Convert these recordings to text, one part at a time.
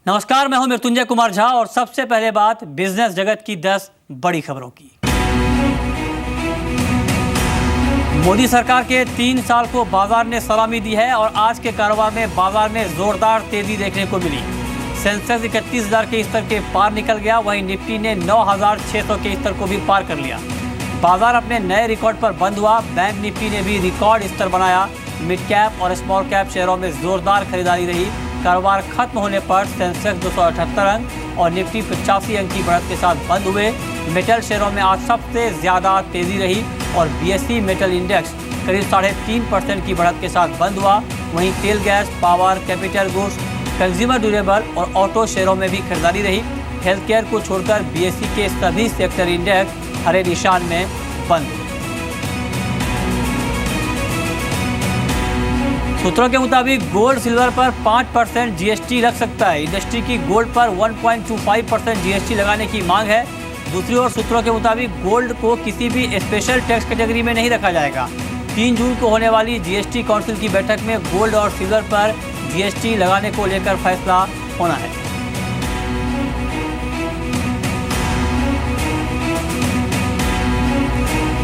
नमस्कार, मैं हूं मृत्युंजय कुमार झा और सबसे पहले बात बिजनेस जगत की 10 बड़ी खबरों की। मोदी सरकार के 3 साल को बाजार ने सलामी दी है और आज के कारोबार में बाजार में जोरदार तेजी देखने को मिली। सेंसेक्स 31,000 के स्तर के पार निकल गया, वहीं निफ्टी ने 9,600 के स्तर को भी पार कर लिया। बाजार अपने नए रिकॉर्ड पर बंद हुआ। बैंक निफ्टी ने भी रिकॉर्ड स्तर बनाया। मिड कैप और स्मॉल कैप शेयरों में जोरदार खरीदारी रही। कारोबार खत्म होने पर सेंसेक्स 278 अंक और निफ्टी 85 अंक की बढ़त के साथ बंद हुए। मेटल शेयरों में आज सबसे ज़्यादा तेजी रही और बीएसई मेटल इंडेक्स करीब 3.5% की बढ़त के साथ बंद हुआ। वहीं तेल, gas, power, capital goods, consumer durable और ऑटो शेयरों में भी खरीदारी रही। हेल्थ केयर को छोड़कर बीएसई के सभी सेक्टर इंडेक्स हरे निशान में बंद। सूत्रों के मुताबिक गोल्ड सिल्वर पर 5% जीएसटी लग सकता है। इंडस्ट्री की गोल्ड पर 1.25% जीएसटी लगाने की मांग है। दूसरी ओर सूत्रों के मुताबिक गोल्ड को किसी भी स्पेशल टैक्स कैटेगरी में नहीं रखा जाएगा। 3 जून को होने वाली जीएसटी काउंसिल की बैठक में गोल्ड और सिल्वर पर जीएसटी लगाने को लेकर फैसला होना है।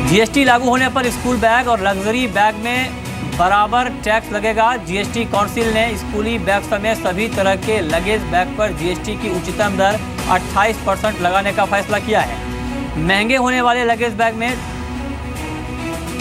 जीएसटी लागू होने पर स्कूल बैग और लग्जरी बैग में बराबर टैक्स लगेगा। जीएसटी काउंसिल ने स्कूली बैग समेत सभी तरह के लगेज बैग पर जीएसटी की उच्चतम दर 28% लगाने का फैसला किया है। महंगे होने वाले लगेज बैग में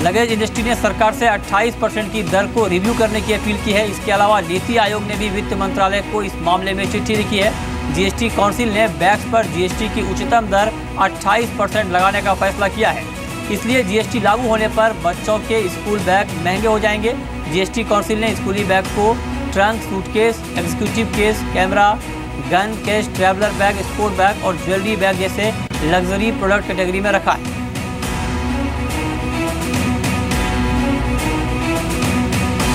लगेज इंडस्ट्री ने सरकार से 28% की दर को रिव्यू करने की अपील की है। इसके अलावा नीति आयोग ने भी वित्त मंत्रालय को इस मामले में चिट्ठी लिखी है। जीएसटी काउंसिल ने बैग्स पर जीएसटी की उच्चतम दर 28% लगाने का फैसला किया है। इसलिए जीएसटी लागू होने पर बच्चों के स्कूल बैग महंगे हो जाएंगे। जीएसटी काउंसिल ने स्कूली बैग को trunk, suitcase, executive case, camera, gun case, traveller bag, sport bag और ज्वेलरी बैग जैसे लग्जरी प्रोडक्ट कैटेगरी में रखा है।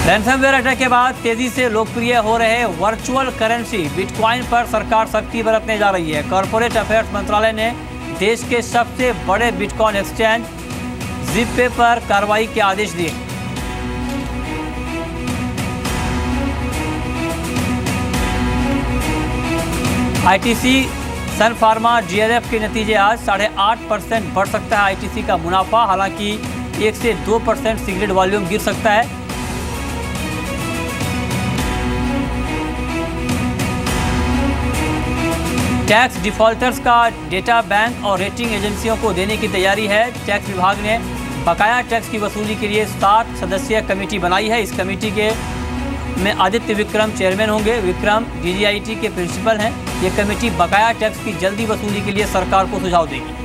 रैनसमवेयर अटैक के बाद तेजी से लोकप्रिय हो रहे वर्चुअल करेंसी बिटकॉइन पर सरकार सख्ती बरतने जा रही है। कॉर्पोरेट अफेयर्स मंत्रालय ने देश के सबसे बड़े बिटकॉइन एक्सचेंज ज़िप पर कार्रवाई के आदेश दिए। आईटीसी, सन फार्मा, जीएलएफ के नतीजे आज 8.5% बढ़ सकता है आईटीसी का मुनाफा। हालांकि 1 से 2% सिगरेट वॉल्यूम गिर सकता है। टैक्स डिफॉल्टर्स का डेटा बैंक और रेटिंग एजेंसियों को देने की तैयारी है। टैक्स विभाग ने बकाया टैक्स की वसूली के लिए 7 सदस्यीय कमेटी बनाई है। इस कमेटी में आदित्य विक्रम चेयरमैन होंगे। विक्रम डीजीआईटी के प्रिंसिपल हैं। ये कमेटी बकाया टैक्स की जल्दी वसूली के लिए सरकार को सुझाव देगी।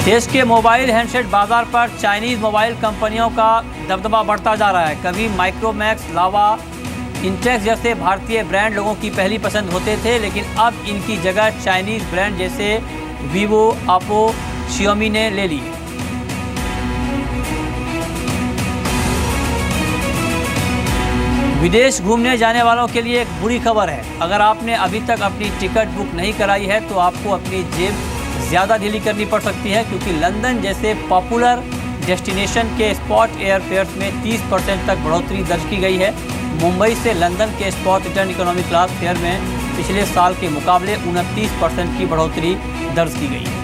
देश के मोबाइल हैंडसेट बाजार पर चाइनीज मोबाइल कंपनियों का दबदबा बढ़ता जा रहा है। कभी माइक्रोमैक्स, लावा, इंटेक्स जैसे भारतीय ब्रांड लोगों की पहली पसंद होते थे, लेकिन अब इनकी जगह चाइनीज ब्रांड जैसे वीवो, ओप्पो, शियोमी ने ले ली। विदेश घूमने जाने वालों के लिए एक बुरी खबर है। अगर आपने अभी तक अपनी टिकट बुक नहीं कराई है तो आपको अपनी जेब ज़्यादा ढीली करनी पड़ सकती है, क्योंकि लंदन जैसे पॉपुलर डेस्टिनेशन के स्पॉट एयरफेयर्स में 30% तक बढ़ोतरी दर्ज की गई है। मुंबई से लंदन के spot return economy class fair में पिछले साल के मुकाबले 29% की बढ़ोतरी दर्ज की गई है।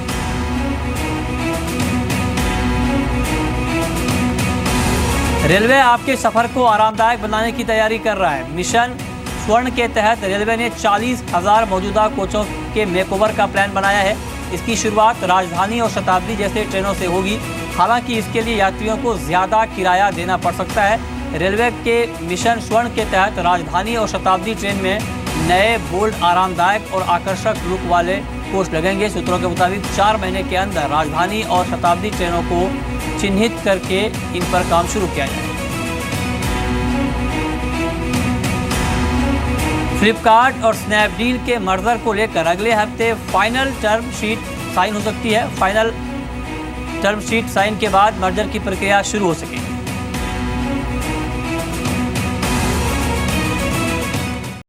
रेलवे आपके सफ़र को आरामदायक बनाने की तैयारी कर रहा है। मिशन स्वर्ण के तहत रेलवे ने 40,000 मौजूदा कोचों के मेकओवर का प्लान बनाया है। इसकी शुरुआत राजधानी और शताब्दी जैसे ट्रेनों से होगी। हालांकि इसके लिए यात्रियों को ज़्यादा किराया देना पड़ सकता है। रेलवे के मिशन स्वर्ण के तहत राजधानी और शताब्दी ट्रेन में नए, बोल्ड, आरामदायक और आकर्षक लुक वाले कोच लगेंगे। सूत्रों के मुताबिक 4 महीने के अंदर राजधानी और शताब्दी ट्रेनों को चिन्हित करके इन पर काम शुरू किया जाएगा। फ्लिपकार्ट और स्नैपडील के मर्जर को लेकर अगले हफ्ते फाइनल टर्म शीट साइन हो सकती है। फाइनल टर्म शीट साइन के बाद मर्जर की प्रक्रिया शुरू हो सकेगी।